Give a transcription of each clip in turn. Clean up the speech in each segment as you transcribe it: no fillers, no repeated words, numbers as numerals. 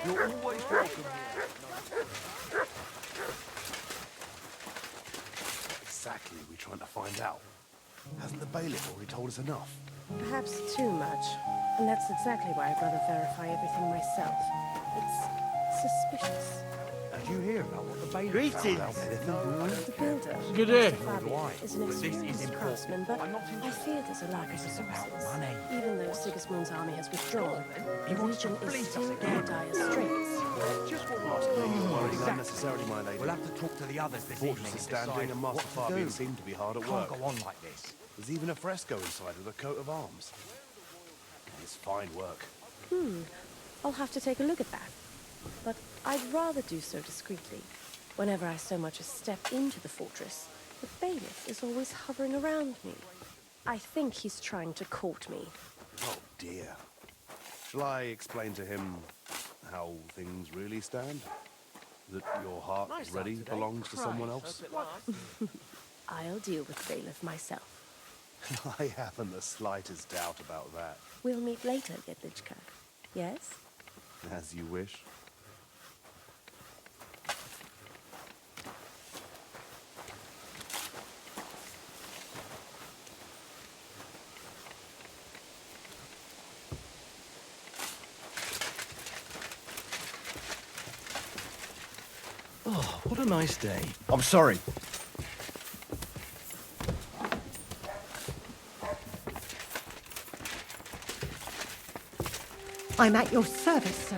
You're always welcome here. Exactly we trying to find out? Hasn't the bailiff already told us enough? Perhaps too much. And that's exactly why I'd rather verify everything myself. It's suspicious. Did you hear about what the bailiff found out? The builder, Good day. Fabio, is an experienced craftsman, but I fear there's a lack of resources. Even though Sigismund's army has withdrawn, the region is still in dire straits. Just one last thing. You're worrying unnecessarily, my lady. We'll have to talk to the others this evening Fortress and is standing decide and what Master to Fabian do. seemed to be hard at Can't work. go on like this. There's even a fresco inside with a coat of arms. It's fine work. I'll have to take a look at that. But I'd rather do so discreetly. Whenever I so much as step into the fortress, the bailiff is always hovering around me. I think he's trying to court me. Oh dear. Shall I explain to him how things really stand? That your heart really belongs to someone else? I'll deal with the bailiff myself. I haven't the slightest doubt about that. We'll meet later, Gedlichka. Yes? As you wish. Oh, what a nice day. I'm sorry. I'm at your service, sir.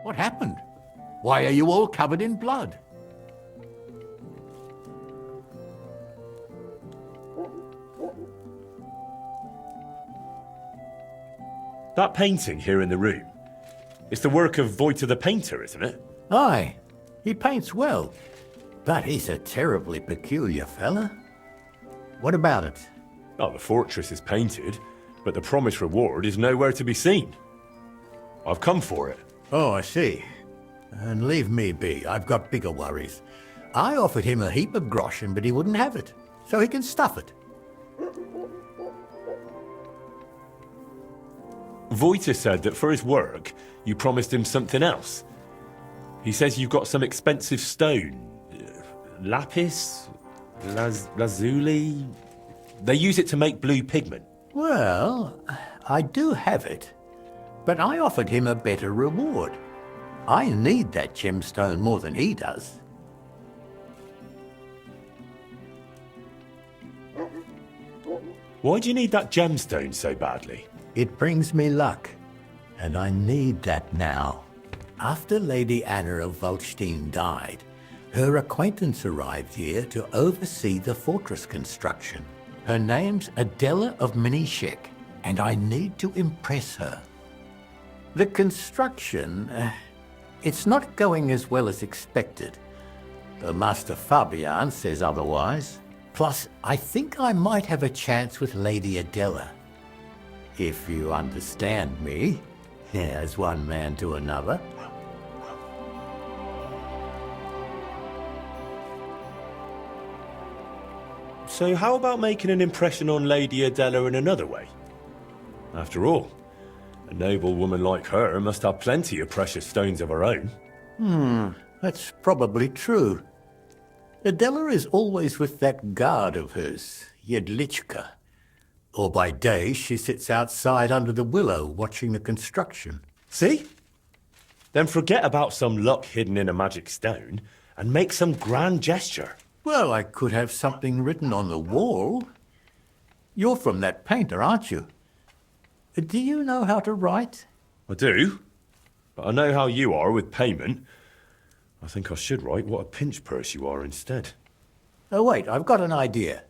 What happened? Why are you all covered in blood? That painting here in the room, it's the work of Wojta the painter, isn't it? Aye, he paints well, but he's a terribly peculiar fella. What about it? Oh, the fortress is painted, but the promised reward is nowhere to be seen. I've come for it. Oh, I see. And leave me be, I've got bigger worries. I offered him a heap of groschen, but he wouldn't have it, so he can stuff it. Wojta said that for his work, you promised him something else. He says you've got some expensive stone. Lapis? Lazuli? They use it to make blue pigment. Well, I do have it, but I offered him a better reward. I need that gemstone more than he does. Why do you need that gemstone so badly? It brings me luck, and I need that now. After Lady Anna of Waldstein died, her acquaintance arrived here to oversee the fortress construction. Her name's Adela of Minishek, and I need to impress her. The construction, it's not going as well as expected. The Master Fabian says otherwise. Plus, I think I might have a chance with Lady Adela. If you understand me, as one man to another. So how about making an impression on Lady Adela in another way? After all, a noble woman like her must have plenty of precious stones of her own. That's probably true. Adela is always with that guard of hers, Jedlichka. Or by day, she sits outside under the willow watching the construction. See? Then forget about some luck hidden in a magic stone and make some grand gesture. Well, I could have something written on the wall. You're from that painter, aren't you? Do you know how to write? I do, but I know how you are with payment. I think I should write what a pinch purse you are instead. Oh, wait, I've got an idea.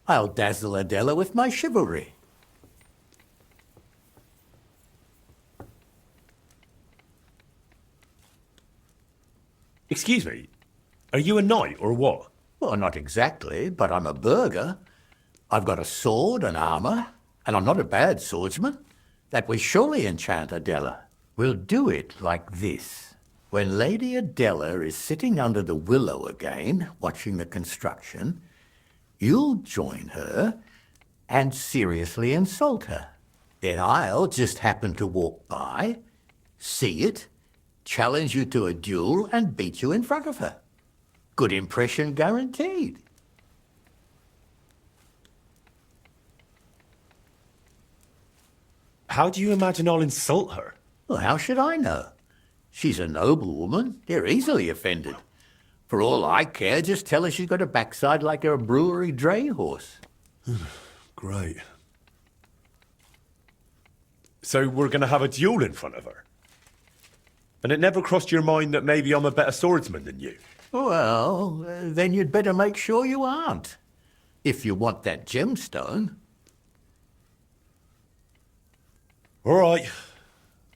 I'll dazzle Adela with my chivalry. Excuse me, are you a knight or what? Well, not exactly, but I'm a burgher. I've got a sword and armor. And I'm not a bad swordsman. That will surely enchant Adela. We'll do it like this. When Lady Adela is sitting under the willow again, watching the construction, you'll join her and seriously insult her. Then I'll just happen to walk by, see it, challenge you to a duel, and beat you in front of her. Good impression guaranteed. How do you imagine I'll insult her? Well, how should I know? She's a noble woman. They're easily offended. For all I care, just tell her she's got a backside like a brewery dray horse. Great. So we're going to have a duel in front of her? And it never crossed your mind that maybe I'm a better swordsman than you? Well, then you'd better make sure you aren't. If you want that gemstone. All right.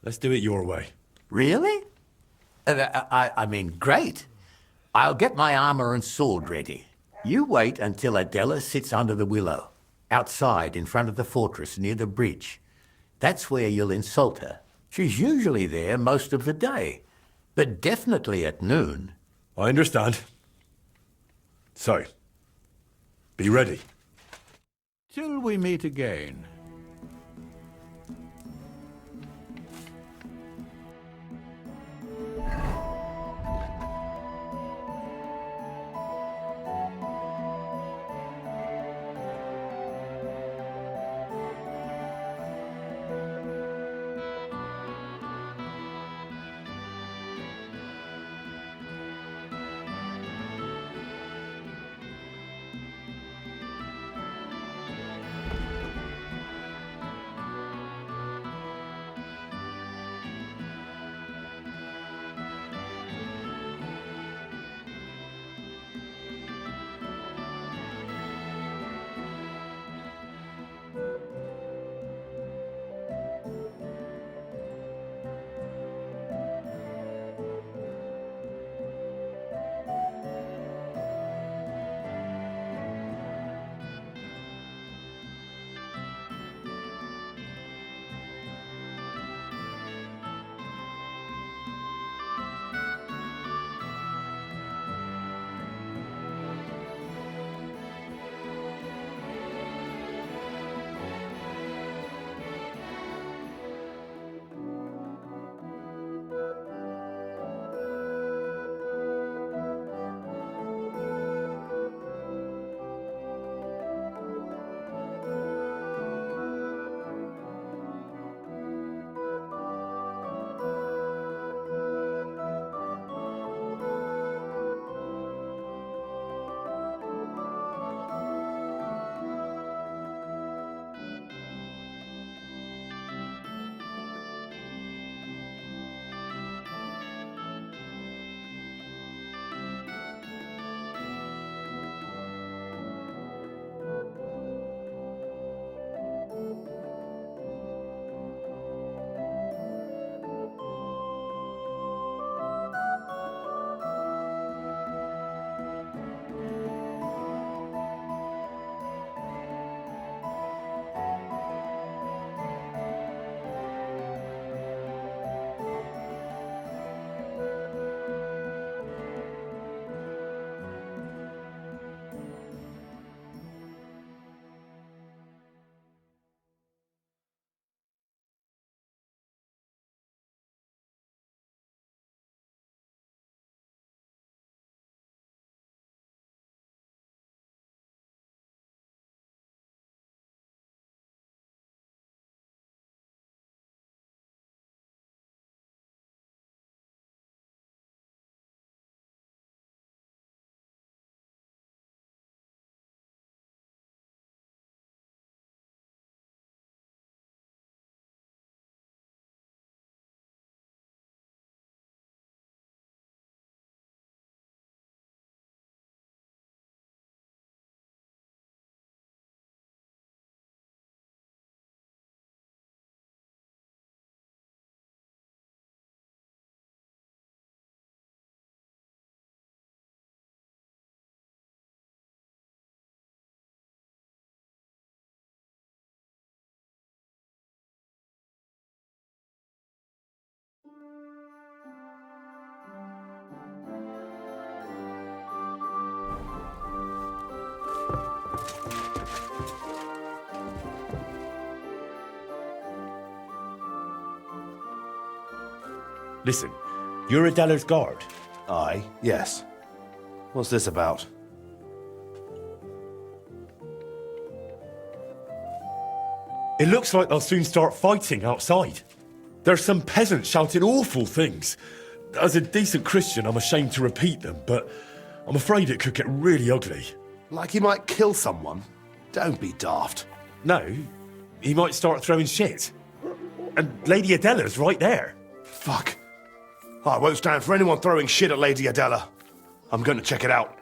Let's do it your way. Really? I mean, great. I'll get my armor and sword ready. You wait until Adela sits under the willow, outside in front of the fortress near the bridge. That's where you'll insult her. She's usually there most of the day, but definitely at noon. I understand. So, be ready. Till we meet again. Listen, you're Adela's guard. Aye, yes. What's this about? It looks like they'll soon start fighting outside. There's some peasants shouting awful things. As a decent Christian, I'm ashamed to repeat them, but I'm afraid it could get really ugly. Like he might kill someone? Don't be daft. No, he might start throwing shit. And Lady Adela's right there. Fuck. I won't stand for anyone throwing shit at Lady Adela. I'm going to check it out.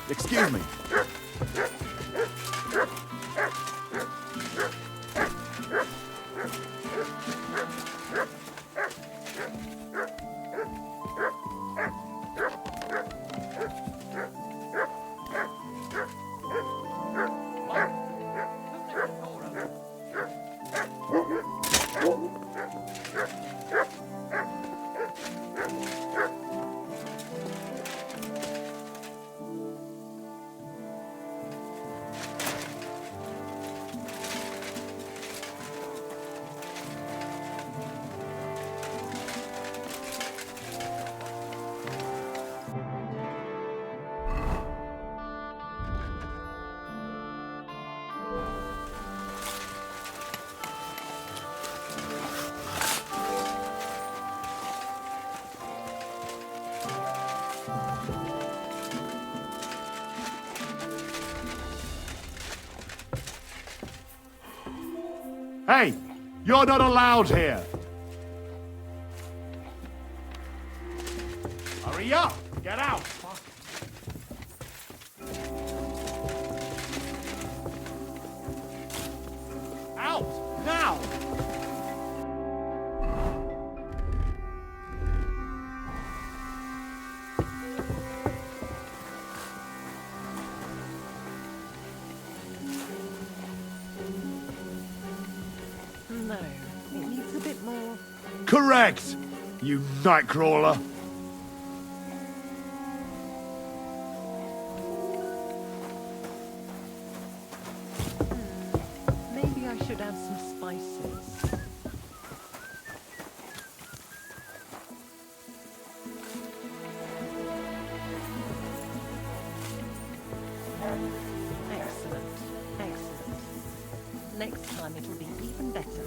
Excuse me. Hey, you're not allowed here. Hurry up, get out. Out, now. No, it needs a bit more. Correct, you nightcrawler. Maybe I should add some spices. Excellent, excellent. Next time it'll be even better.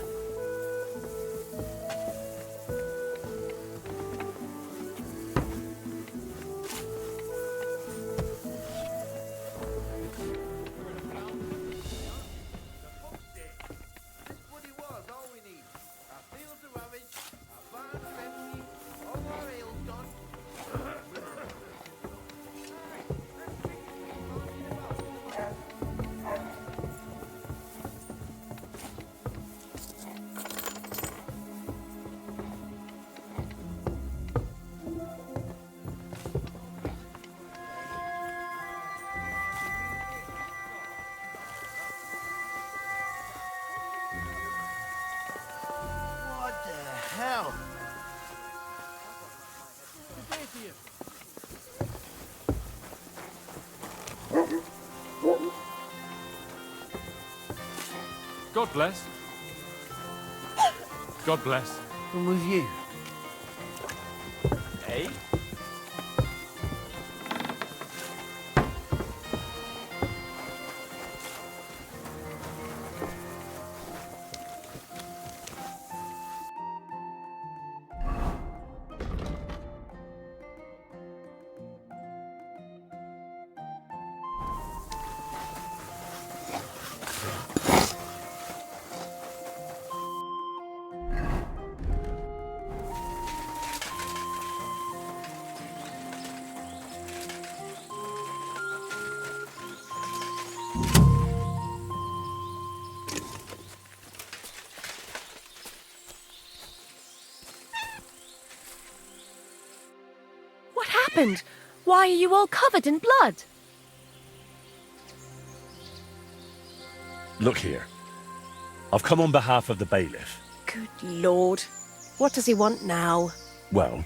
God bless. God bless. And with you. Eh? What happened? Why are you all covered in blood? Look here. I've come on behalf of the bailiff. Good Lord. What does he want now? Well,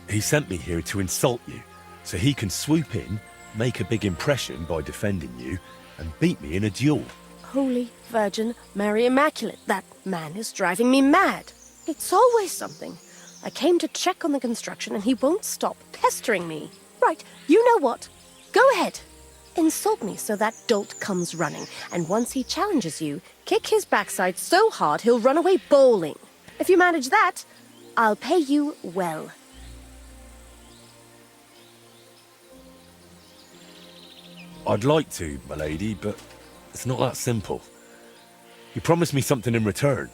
he sent me here to insult you, so he can swoop in, make a big impression by defending you, and beat me in a duel. Holy Virgin Mary Immaculate, that man is driving me mad. It's always something. I came to check on the construction and he won't stop pestering me. Right, you know what? Go ahead. Insult me so that dolt comes running, and once he challenges you, kick his backside so hard he'll run away bowling. If you manage that, I'll pay you well. I'd like to, my lady, but it's not that simple. You promised me something in return.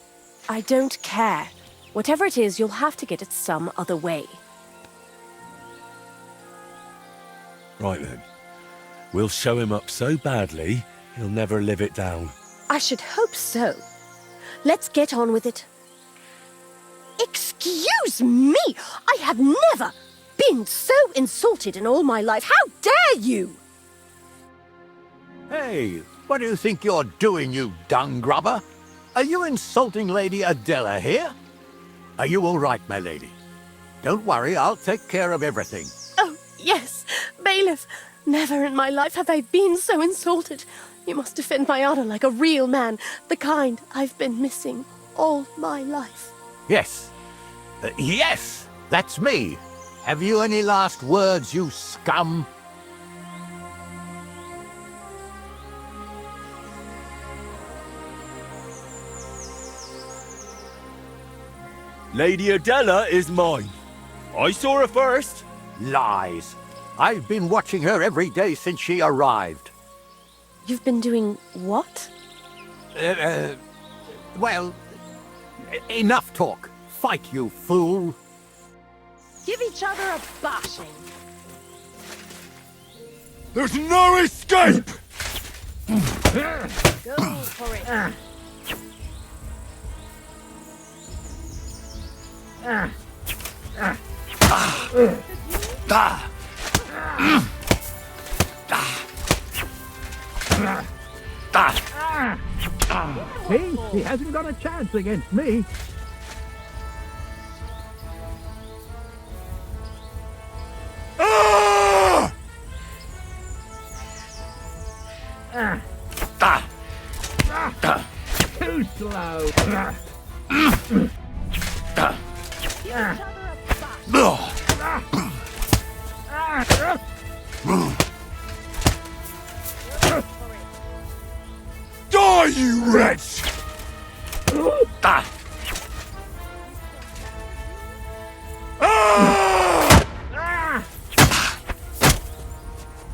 I don't care. Whatever it is, you'll have to get it some other way. Right then. We'll show him up so badly, he'll never live it down. I should hope so. Let's get on with it. Excuse me! I have never been so insulted in all my life. How dare you! Hey, what do you think you're doing, you dung grubber? Are you insulting Lady Adela here? Are you all right, my lady? Don't worry, I'll take care of everything. Oh, yes, bailiff. Never in my life have I been so insulted. You must defend my honor like a real man, the kind I've been missing all my life. Yes. Yes, that's me. Have you any last words, you scum? Lady Adela is mine. I saw her first. Lies. I've been watching her every day since she arrived. You've been doing what? Well, enough talk. Fight, you fool. Give each other a bashing. There's no escape! Go for it. See? He hasn't got a chance against me. Too slow. Die, you wretch!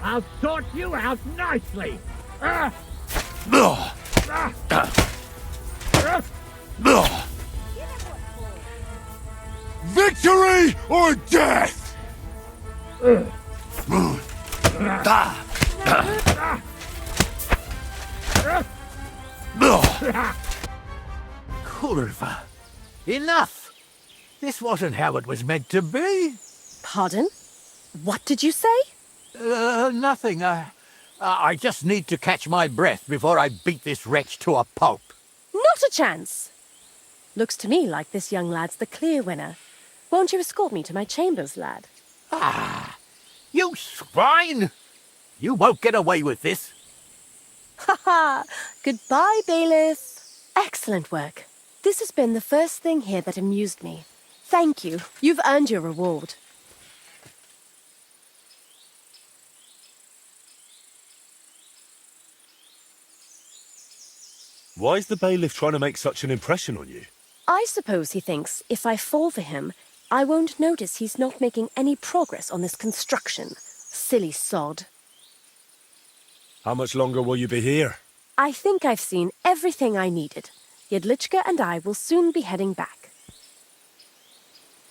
I'll sort you out nicely. Victory or death! Kurva. Enough. This wasn't how it was meant to be. Pardon? What did you say? Nothing. I just need to catch my breath before I beat this wretch to a pulp. Not a chance. Looks to me like this young lad's the clear winner. Won't you escort me to my chambers, lad? You swine! You won't get away with this. Ha! Goodbye, bailiff. Excellent work. This has been the first thing here that amused me. Thank you. You've earned your reward. Why is the bailiff trying to make such an impression on you? I suppose he thinks if I fall for him, I won't notice he's not making any progress on this construction. Silly sod. How much longer will you be here? I think I've seen everything I needed. Jedlička and I will soon be heading back.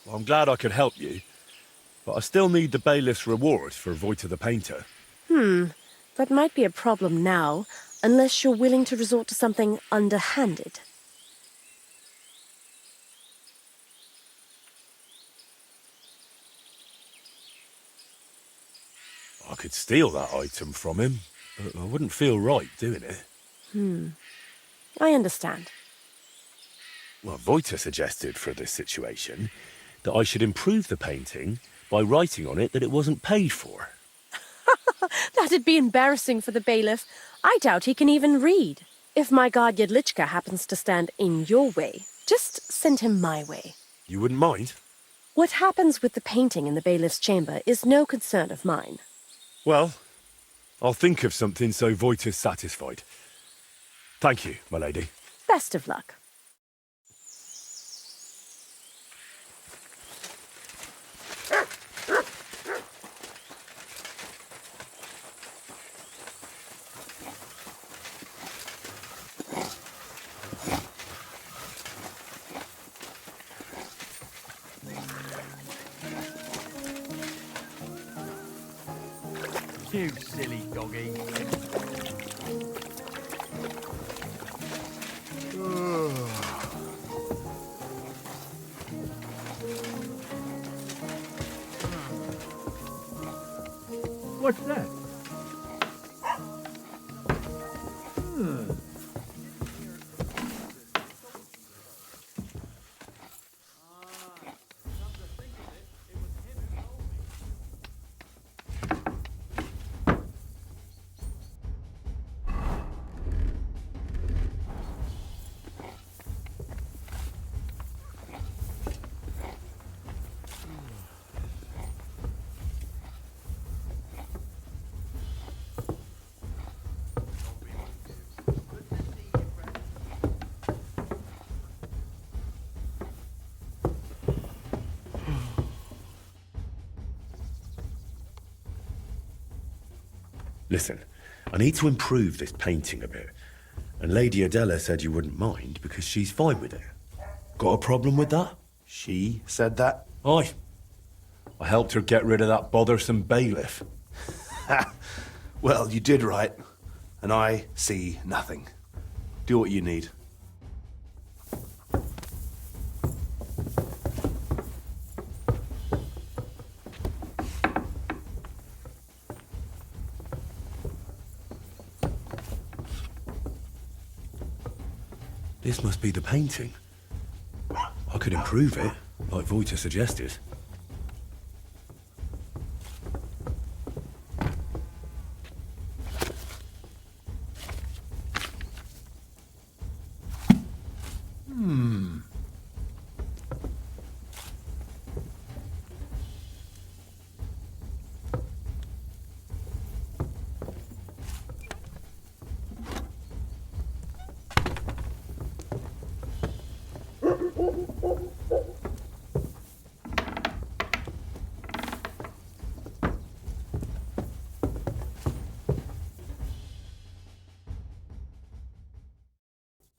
Well, I'm glad I could help you, but I still need the bailiff's reward for Vojta the painter. That might be a problem now, unless you're willing to resort to something underhanded. I could steal that item from him, but I wouldn't feel right doing it. I understand. Well, Vojta suggested for this situation that I should improve the painting by writing on it that it wasn't paid for. That'd be embarrassing for the bailiff. I doubt he can even read. If my guard Jedlička happens to stand in your way, just send him my way. You wouldn't mind? What happens with the painting in the bailiff's chamber is no concern of mine. Well, I'll think of something so Vojta's satisfied. Thank you, my lady. Best of luck. You silly doggy. What's that? Listen, I need to improve this painting a bit. And Lady Adela said you wouldn't mind because she's fine with it. Got a problem with that? She said that? Aye. I helped her get rid of that bothersome bailiff. Well, you did right. And I see nothing. Do what you need. This must be the painting. I could improve it, like Vojta suggested.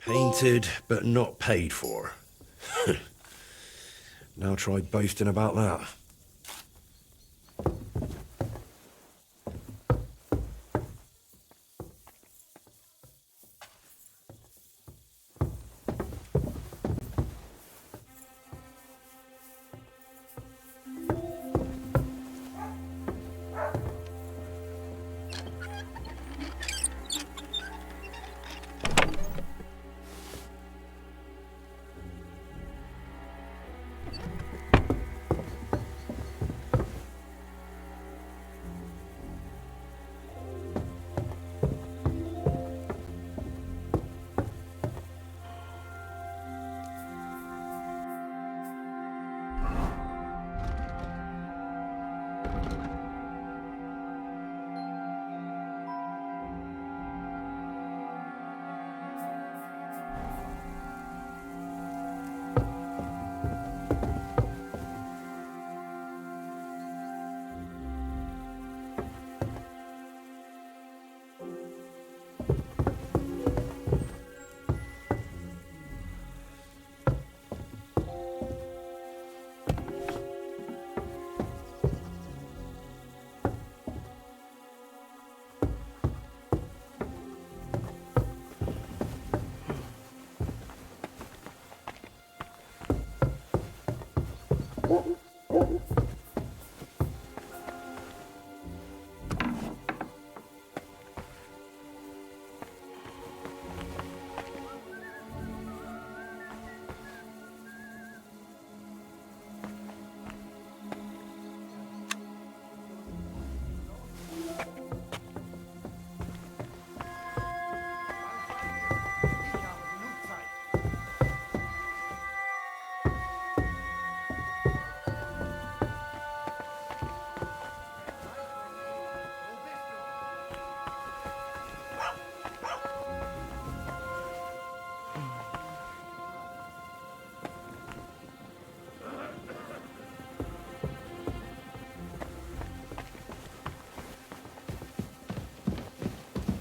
Painted, but not paid for. Now try boasting about that.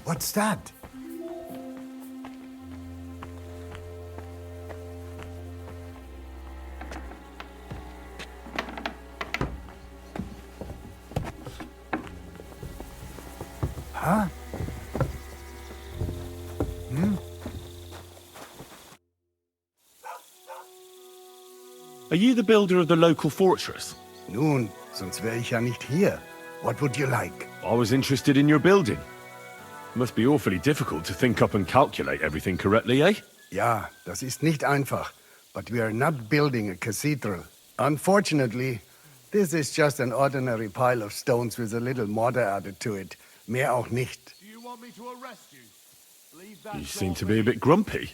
What's that? Huh? Are you the builder of the local fortress? Nun, sonst wäre ich ja nicht hier. What would you like? I was interested in your building. Must be awfully difficult to think up and calculate everything correctly, eh? Ja, das ist nicht einfach. But we are not building a cathedral. Unfortunately, this is just an ordinary pile of stones with a little mortar added to it. Mehr auch nicht. Do you want me to arrest you? Leave that You seem to be a bit grumpy.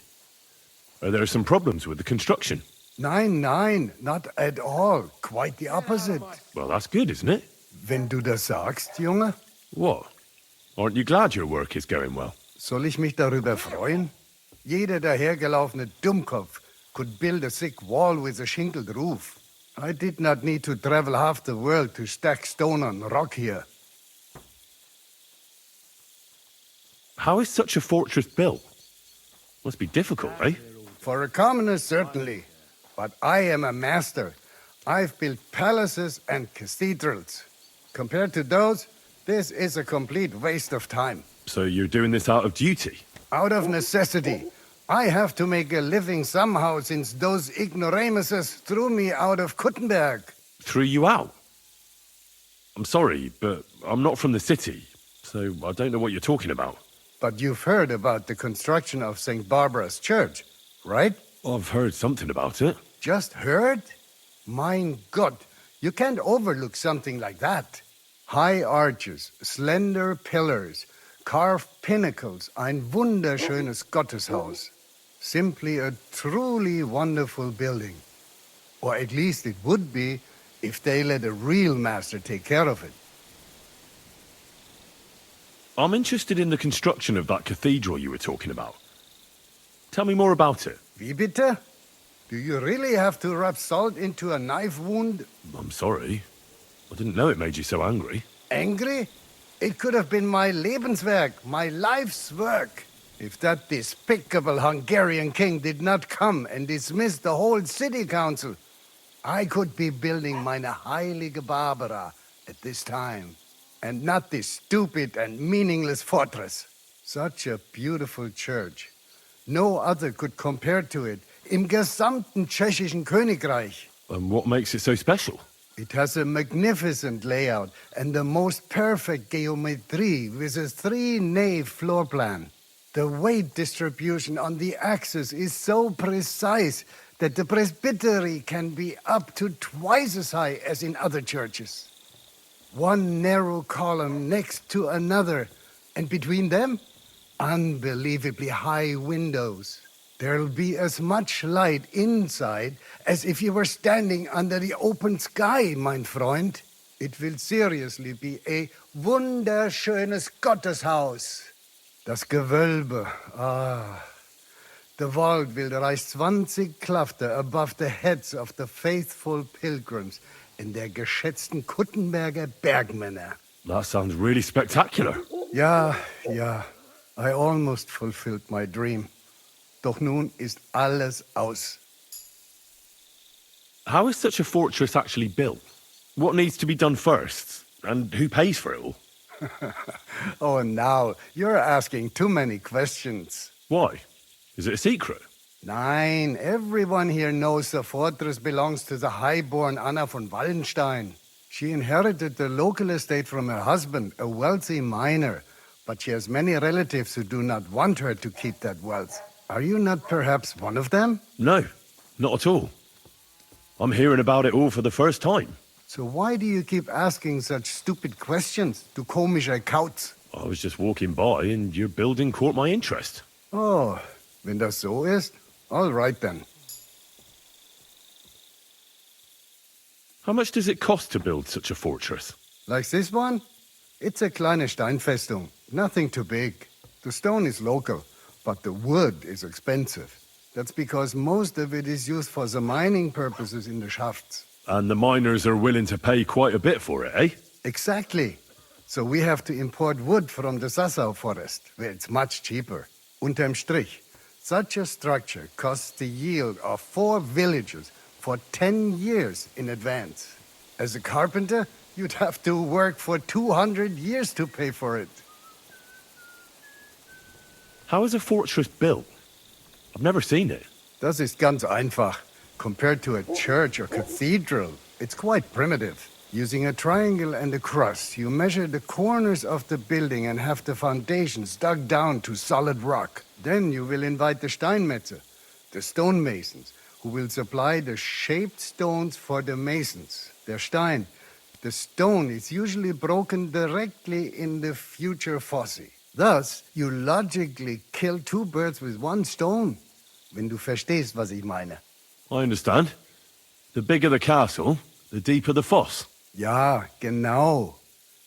Are there some problems with the construction? Nein, nein, not at all. Quite the opposite. Well, that's good, isn't it? Wenn du das sagst, Junge, What? Aren't you glad your work is going well? soll ich mich darüber freuen? Jeder dahergelaufene Dummkopf could build a thick wall with a shingled roof. I did not need to travel half the world to stack stone on rock here. How is such a fortress built? Must be difficult, eh? For a commoner, certainly. But I am a master. I've built palaces and cathedrals. Compared to those, this is a complete waste of time. So you're doing this out of duty? Out of necessity. I have to make a living somehow since those ignoramuses threw me out of Kuttenberg. Threw you out? I'm sorry, but I'm not from the city, so I don't know what you're talking about. But you've heard about the construction of St. Barbara's Church, right? I've heard something about it. Just heard? Mein Gott, you can't overlook something like that. High arches, slender pillars, carved pinnacles, ein wunderschönes Gotteshaus. Simply a truly wonderful building. Or at least it would be if they let a real master take care of it. I'm interested in the construction of that cathedral you were talking about. Tell me more about it. Wie bitte? Do you really have to rub salt into a knife wound? I'm sorry. I didn't know it made you so angry. Angry? It could have been my Lebenswerk, my life's work. If that despicable Hungarian king did not come and dismiss the whole city council, I could be building meine Heilige Barbara at this time. And not this stupid and meaningless fortress. Such a beautiful church. No other could compare to it im gesamten tschechischen Königreich. And what makes it so special? It has a magnificent layout and the most perfect geometry with a 3-nave floor plan. The weight distribution on the axis is so precise that the presbytery can be up to twice as high as in other churches. One narrow column next to another, and between them, unbelievably high windows. There'll be as much light inside as if you were standing under the open sky, mein Freund. It will seriously be a wunderschönes Gotteshaus. Das Gewölbe, The vault will rise 20 Klafter above the heads of the faithful pilgrims and der geschätzten Kuttenberger Bergmänner. That sounds really spectacular. Ja, ja. I almost fulfilled my dream. Doch nun ist alles aus. How is such a fortress actually built? What needs to be done first? And who pays for it all? Oh, now, you're asking too many questions. Why? Is it a secret? Nein, everyone here knows the fortress belongs to the highborn Anna von Wallenstein. She inherited the local estate from her husband, a wealthy miner, but she has many relatives who do not want her to keep that wealth. Are you not perhaps one of them? No, not at all. I'm hearing about it all for the first time. So why do you keep asking such stupid questions, du komischer Kauz? I was just walking by and your building caught my interest. Oh, wenn das so ist, all right then. How much does it cost to build such a fortress? Like this one? It's a kleine Steinfestung, nothing too big. The stone is local, but the wood is expensive. That's because most of it is used for the mining purposes in the shafts. And the miners are willing to pay quite a bit for it, eh? Exactly. So we have to import wood from the Sassau forest, where it's much cheaper. Unterm Strich, such a structure costs the yield of 4 villages for 10 years in advance. As a carpenter, you'd have to work for 200 years to pay for it. How is a fortress built? I've never seen it. Das ist ganz einfach. Compared to a church or cathedral, it's quite primitive. Using a triangle and a cross, you measure the corners of the building and have the foundations dug down to solid rock. Then you will invite the Steinmetze, the stonemasons, who will supply the shaped stones for the masons. Der Stein, the stone is usually broken directly in the future fosse. Thus, you logically kill 2 birds with 1 stone. Wenn du verstehst, was ich meine. I understand. The bigger the castle, the deeper the foss. Ja, genau.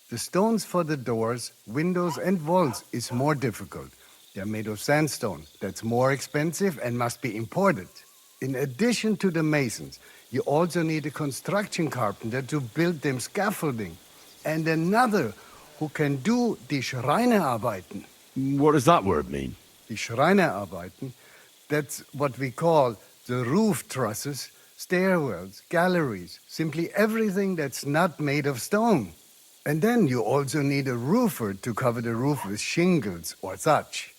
The stones for the doors, windows and walls is more difficult. They're made of sandstone. That's more expensive and must be imported. In addition to the masons, you also need a construction carpenter to build them scaffolding. And another who can do die Schreinerarbeiten. What does that word mean? Die Schreinerarbeiten, that's what we call the roof trusses, stairwells, galleries, simply everything that's not made of stone. And then you also need a roofer to cover the roof with shingles or thatch.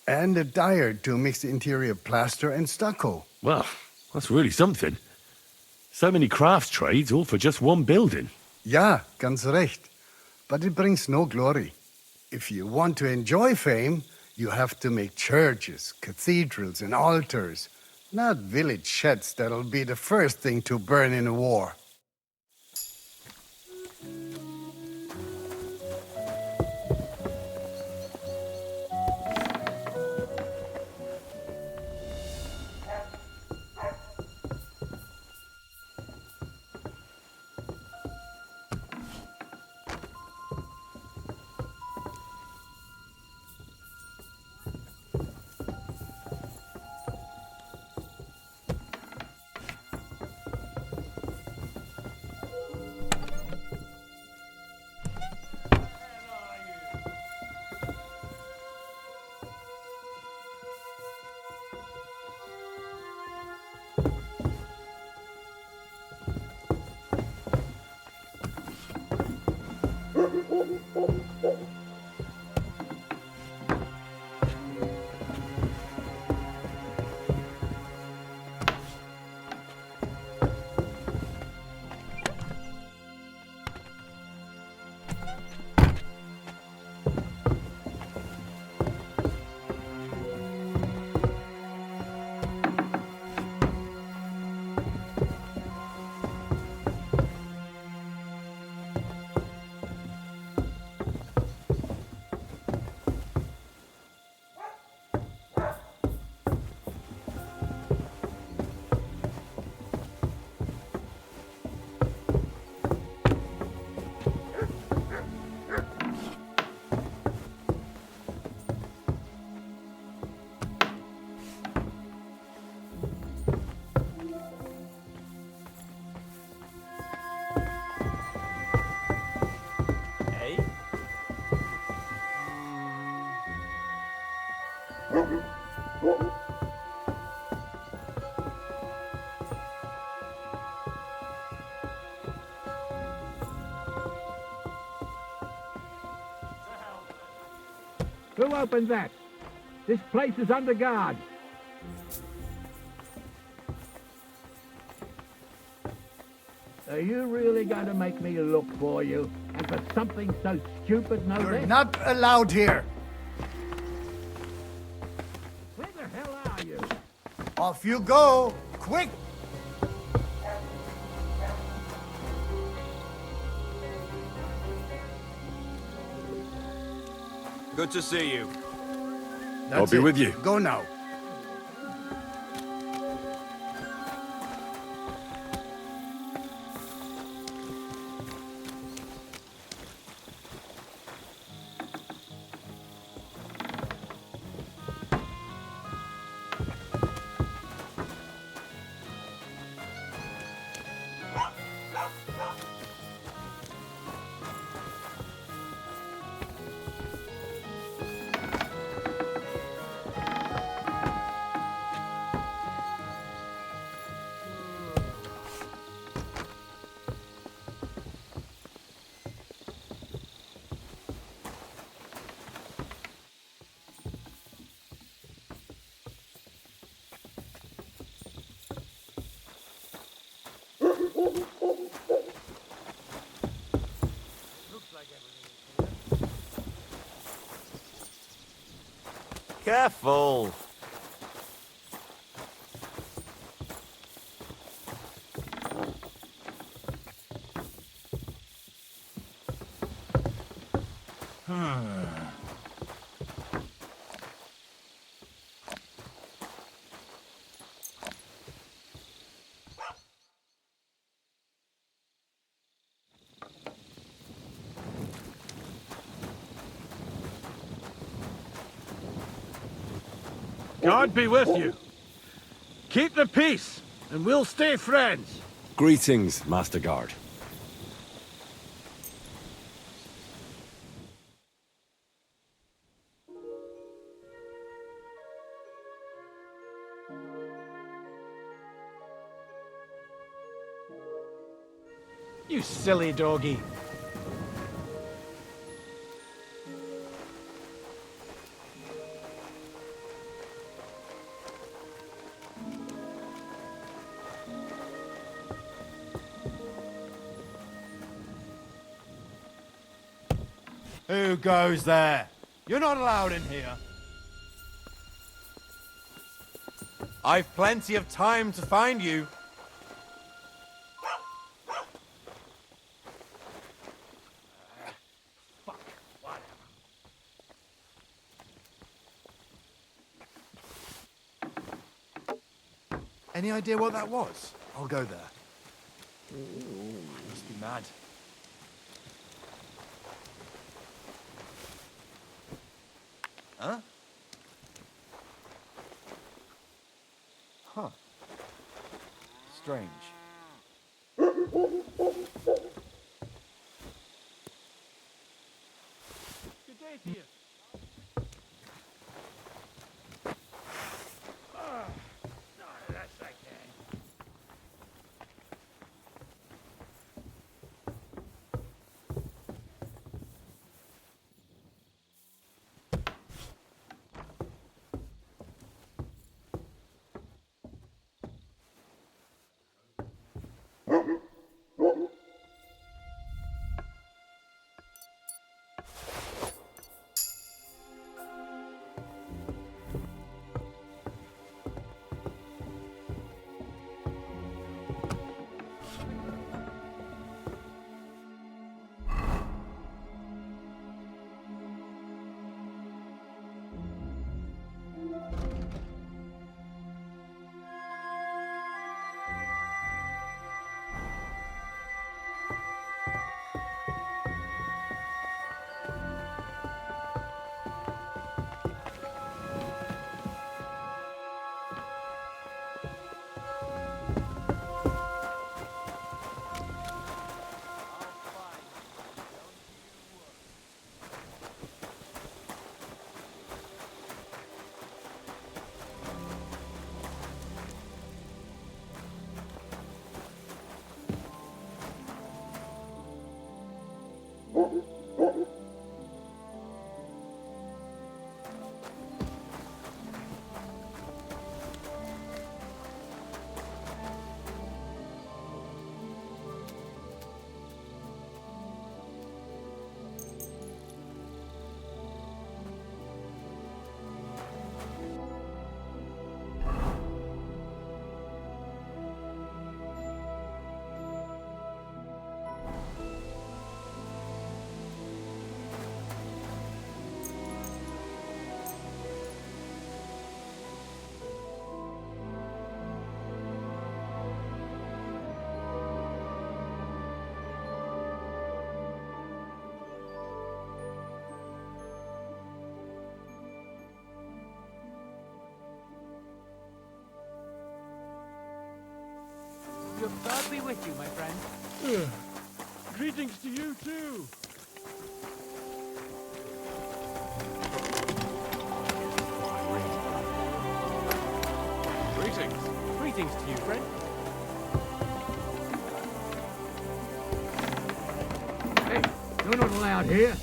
And a dyer to mix the interior plaster and stucco. Well, that's really something. So many crafts trades, all for just one building. Ja, ganz recht. But it brings no glory. If you want to enjoy fame, you have to make churches, cathedrals, and altars. Not village sheds that'll be the first thing to burn in a war. Who opened that? This place is under guard. Are you really going to make me look for you? And for something so stupid, no You're less? not allowed here. Where the hell are you? Off you go. Quick. Good to see you. I'll be with you. Go now. Careful! God be with you. Keep the peace, and we'll stay friends. Greetings, Master Guard. You silly doggy. Who goes there? You're not allowed in here. I've plenty of time to find you. Any idea what that was? I'll go there. Ooh, must be mad. Huh? Huh. Strange. Good day to you. Yes, I can. God be with you, my friend. Greetings to you too. Greetings. Greetings to you, friend. Hey, you're not allowed here.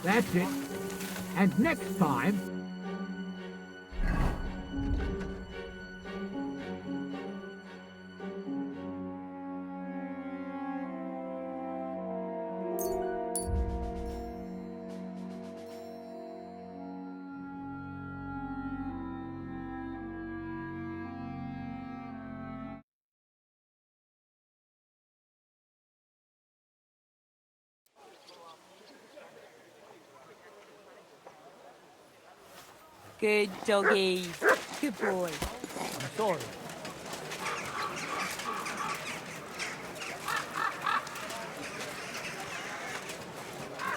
That's it. And next time... Good doggy. Good boy. I'm sorry.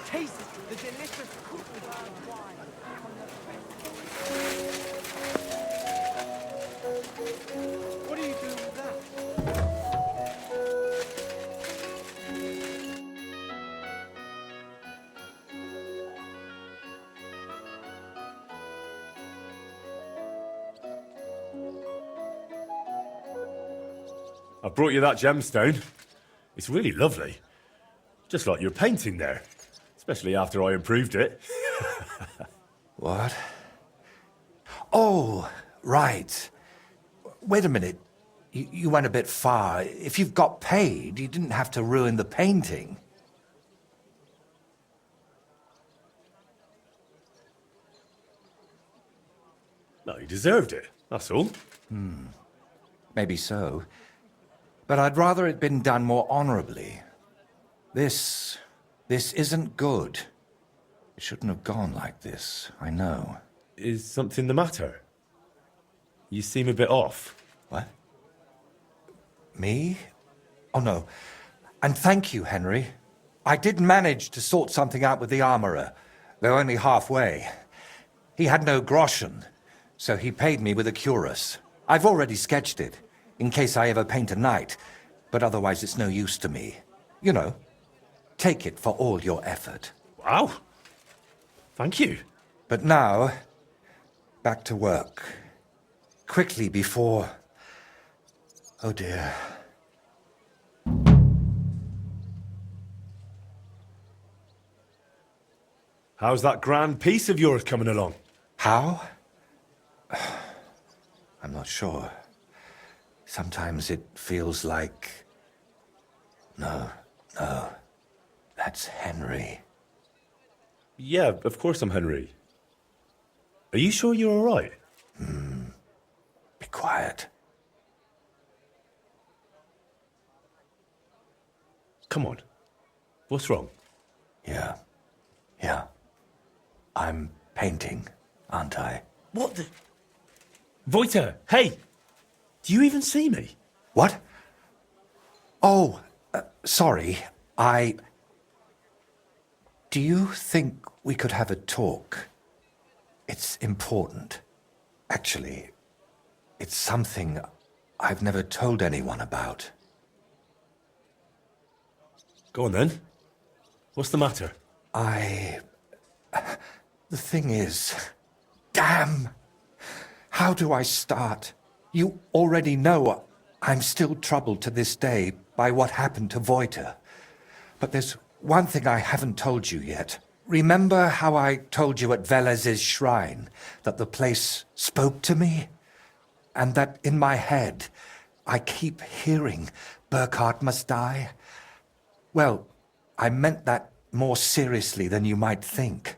Taste the delicious cooking wine. What do you do with that? I brought you that gemstone. It's really lovely. Just like your painting there. Especially after I improved it. What? Oh, right. Wait a minute. You went a bit far. If you've got paid, you didn't have to ruin the painting. No, you deserved it. That's all. Maybe so. But I'd rather it been done more honorably. This isn't good. It shouldn't have gone like this, I know. Is something the matter? You seem a bit off. What? Me? Oh, no. And thank you, Henry. I did manage to sort something out with the armourer, though only halfway. He had no groschen, so he paid me with a cuirass. I've already sketched it, in case I ever paint a knight, but otherwise it's no use to me. You know, take it for all your effort. Wow. Thank you. But now, back to work. Quickly before... Oh dear. How's that grand piece of yours coming along? How? I'm not sure. Sometimes it feels like... No. That's Henry. Yeah, of course I'm Henry. Are you sure you're all right? Be quiet. Come on. What's wrong? Yeah. I'm painting, aren't I? What the... Voiter, hey! Do you even see me? What? Oh, sorry. Do you think we could have a talk? It's important. Actually, it's something I've never told anyone about. Go on then. What's the matter? The thing is... Damn! How do I start? You already know I'm still troubled to this day by what happened to Voiter. But there's one thing I haven't told you yet. Remember how I told you at Velez's shrine that the place spoke to me? And that in my head I keep hearing Burkhard must die? Well, I meant that more seriously than you might think.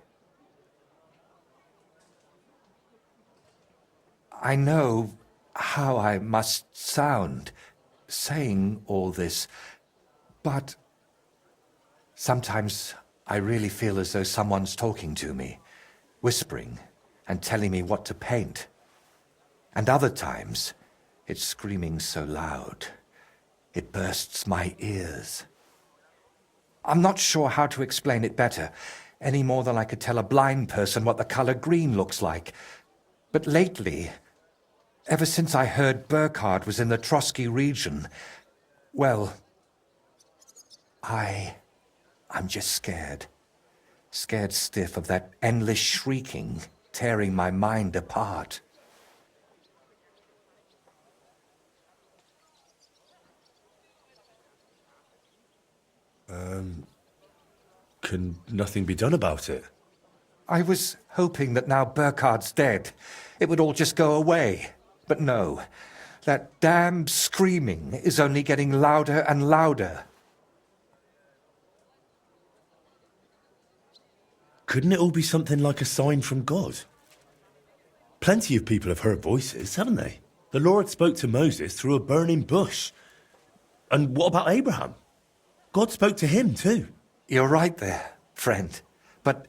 I know how I must sound saying all this, but sometimes I really feel as though someone's talking to me, whispering and telling me what to paint. And other times, Its screaming so loud, it bursts my ears. I'm not sure how to explain it better, any more than I could tell a blind person what the color green looks like. But lately, ever since I heard Burkhard was in the Trotsky region, well, I'm just scared. Scared stiff of that endless shrieking, tearing my mind apart. Can nothing be done about it? I was hoping that now Burkhard's dead, it would all just go away. But no, that damn screaming is only getting louder and louder. Couldn't it all be something like a sign from God? Plenty of people have heard voices, haven't they? The Lord spoke to Moses through a burning bush. And what about Abraham? God spoke to him too. You're right there, friend. But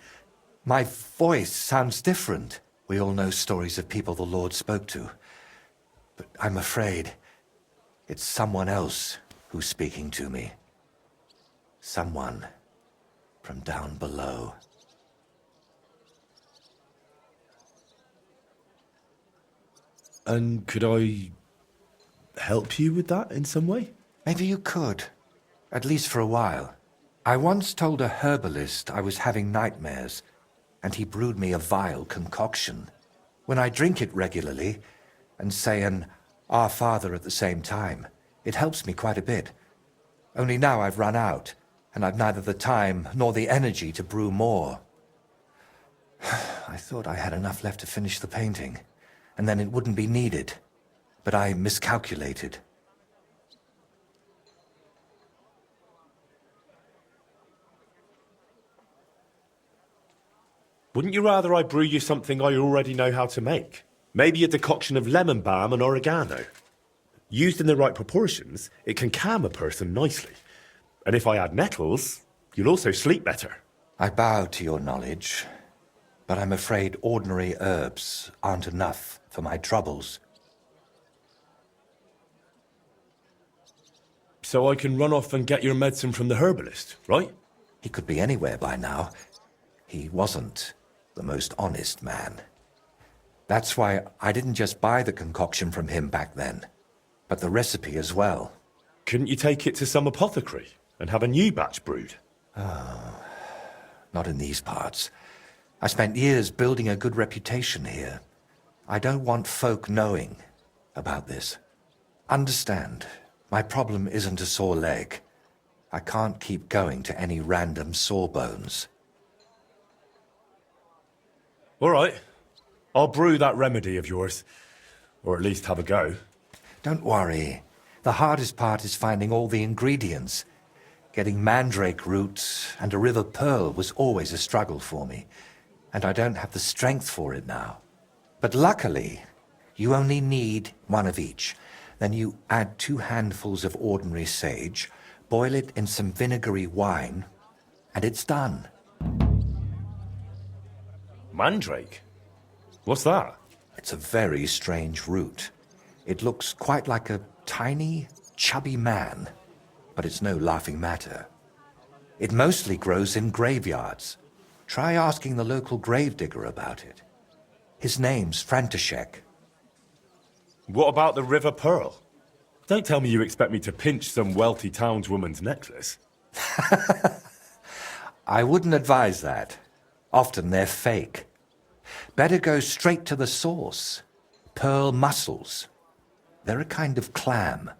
my voice sounds different. We all know stories of people the Lord spoke to. But I'm afraid it's someone else who's speaking to me. Someone from down below. And could I help you with that in some way? Maybe you could. At least for a while. I once told a herbalist I was having nightmares, and he brewed me a vile concoction. When I drink it regularly, and say an Our Father at the same time, it helps me quite a bit. Only now I've run out, and I've neither the time nor the energy to brew more. I thought I had enough left to finish the painting, and then it wouldn't be needed. But I miscalculated. Wouldn't you rather I brew you something I already know how to make? Maybe a decoction of lemon balm and oregano. Used in the right proportions, it can calm a person nicely. And if I add nettles, you'll also sleep better. I bow to your knowledge, but I'm afraid ordinary herbs aren't enough for my troubles. So I can run off and get your medicine from the herbalist, right? He could be anywhere by now. He wasn't the most honest man. That's why I didn't just buy the concoction from him back then, but the recipe as well. Couldn't you take it to some apothecary and have a new batch brewed? Oh, not in these parts. I spent years building a good reputation here. I don't want folk knowing about this. Understand, my problem isn't a sore leg. I can't keep going to any random sawbones. All right. I'll brew that remedy of yours. Or at least have a go. Don't worry. The hardest part is finding all the ingredients. Getting mandrake roots and a river pearl was always a struggle for me. And I don't have the strength for it now. But luckily, you only need one of each. Then you add 2 handfuls of ordinary sage, boil it in some vinegary wine, and it's done. Mandrake? What's that? It's a very strange root. It looks quite like a tiny, chubby man, but it's no laughing matter. It mostly grows in graveyards. Try asking the local gravedigger about it. His name's František. What about the river pearl? Don't tell me you expect me to pinch some wealthy townswoman's necklace. I wouldn't advise that. Often they're fake. Better go straight to the source. Pearl mussels. They're a kind of clam.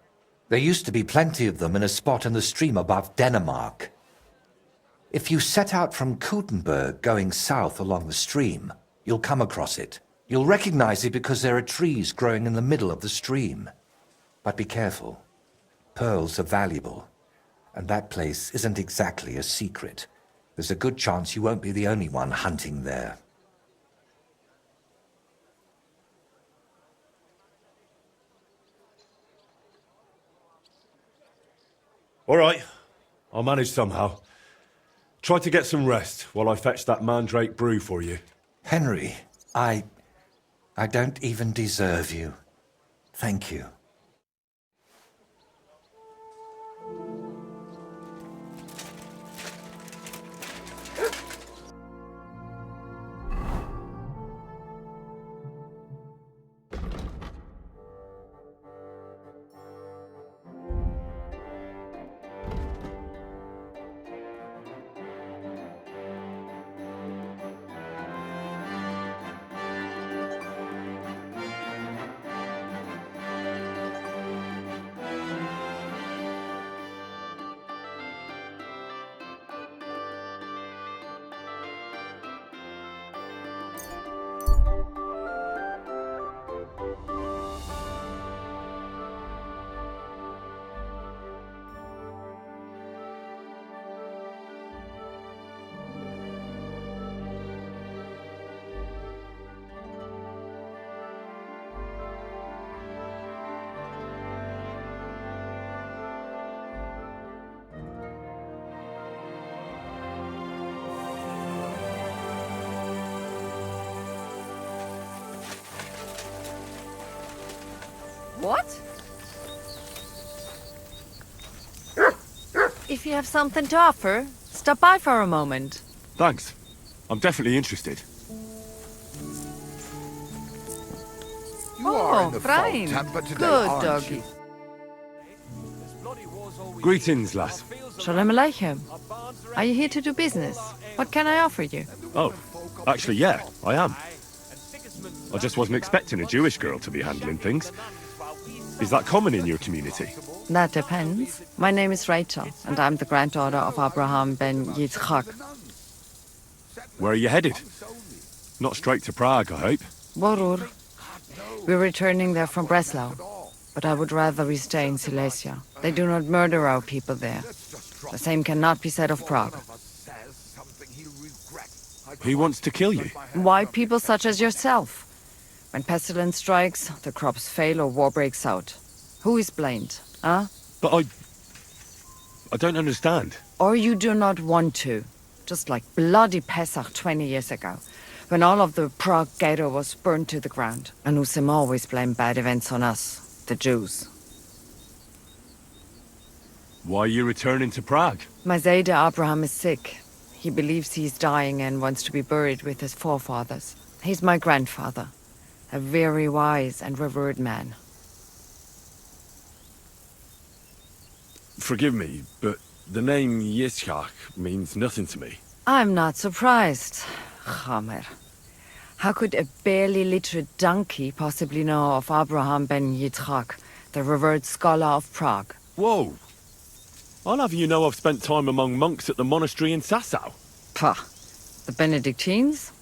There used to be plenty of them in a spot in the stream above Denmark. If you set out from Kuttenberg going south along the stream, you'll come across it. You'll recognize it because there are trees growing in the middle of the stream. But be careful. Pearls are valuable, and that place isn't exactly a secret. There's a good chance you won't be the only one hunting there. All right. I'll manage somehow. Try to get some rest while I fetch that mandrake brew for you. Henry, I don't even deserve you. Thank you. What? If you have something to offer, stop by for a moment. Thanks. I'm definitely interested. Oh, fine. Good doggy. Greetings, lass. Shalom Aleichem. Are you here to do business? What can I offer you? Oh, actually, yeah, I am. I just wasn't expecting a Jewish girl to be handling things. Is that common in your community? That depends. My name is Rachel, and I'm the granddaughter of Abraham ben Yitzchak. Where are you headed? Not straight to Prague, I hope. Borur. We're returning there from Breslau, but I would rather we stay in Silesia. They do not murder our people there. The same cannot be said of Prague. He wants to kill you? Why people such as yourself? When pestilence strikes, the crops fail or war breaks out. Who is blamed, huh? But I don't understand. Or you do not want to. Just like bloody Pesach 20 years ago, when all of the Prague ghetto was burned to the ground. Anusim always blamed bad events on us, the Jews. Why are you returning to Prague? My Zayda Abraham is sick. He believes he's dying and wants to be buried with his forefathers. He's my grandfather, a very wise and revered man. Forgive me, but the name Yitzchak means nothing to me. I'm not surprised, Chamer. How could a barely literate donkey possibly know of Abraham ben Yitzchak, the revered scholar of Prague? Whoa! I'll have you know I've spent time among monks at the monastery in Sassau. Pah! The Benedictines?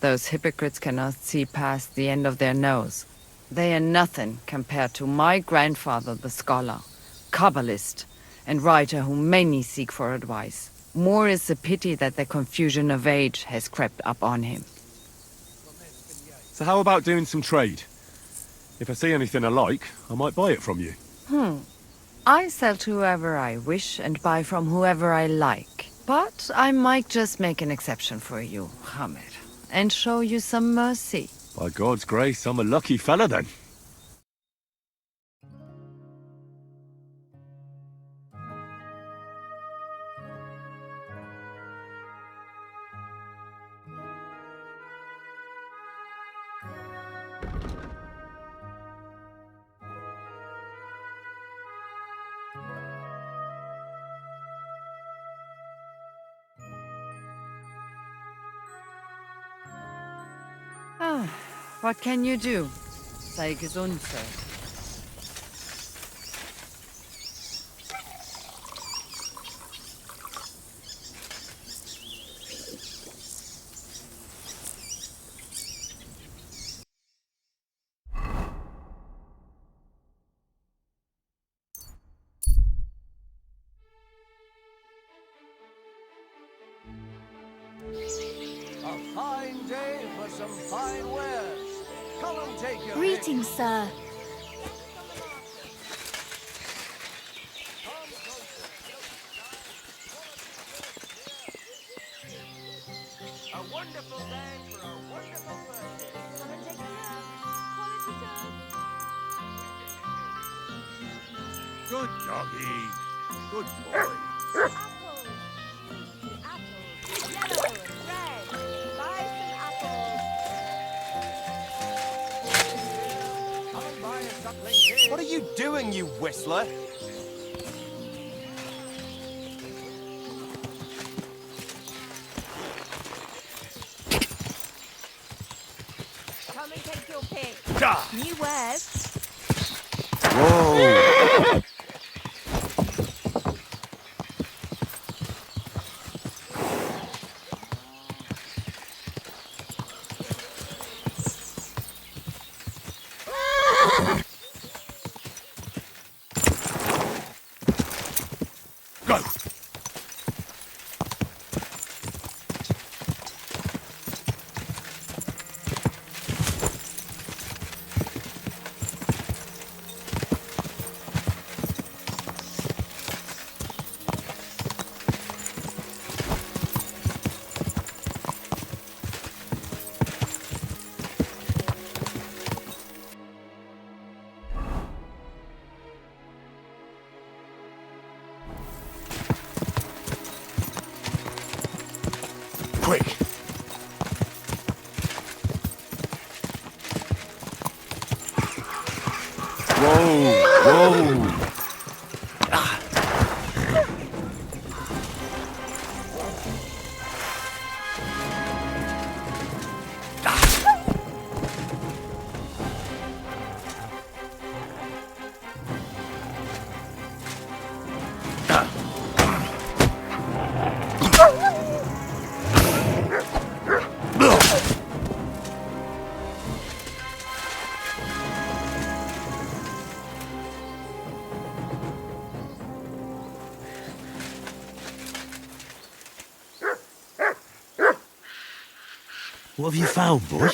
Those hypocrites cannot see past the end of their nose. They are nothing compared to my grandfather, the scholar, Kabbalist, and writer whom many seek for advice. More is the pity that the confusion of age has crept up on him. So how about doing some trade? If I see anything I like, I might buy it from you. I sell to whoever I wish and buy from whoever I like. But I might just make an exception for you, Hamir, and show you some mercy. By God's grace, I'm a lucky fella then. What can you do? Sei gesund, sir. A fine day for some fine wares. Come and take your Greetings, sir. A wonderful day for a wonderful birthday. Come and take a look. Quality Good doggy. Good boy. apples. Apples. Yellow and red. Buy some apples. Come and buy a suckling pig. What are you doing, you whistler? Come and take your pick. Ah! New wares. Whoa! Go! Quick! Whoa! What have you found, boy?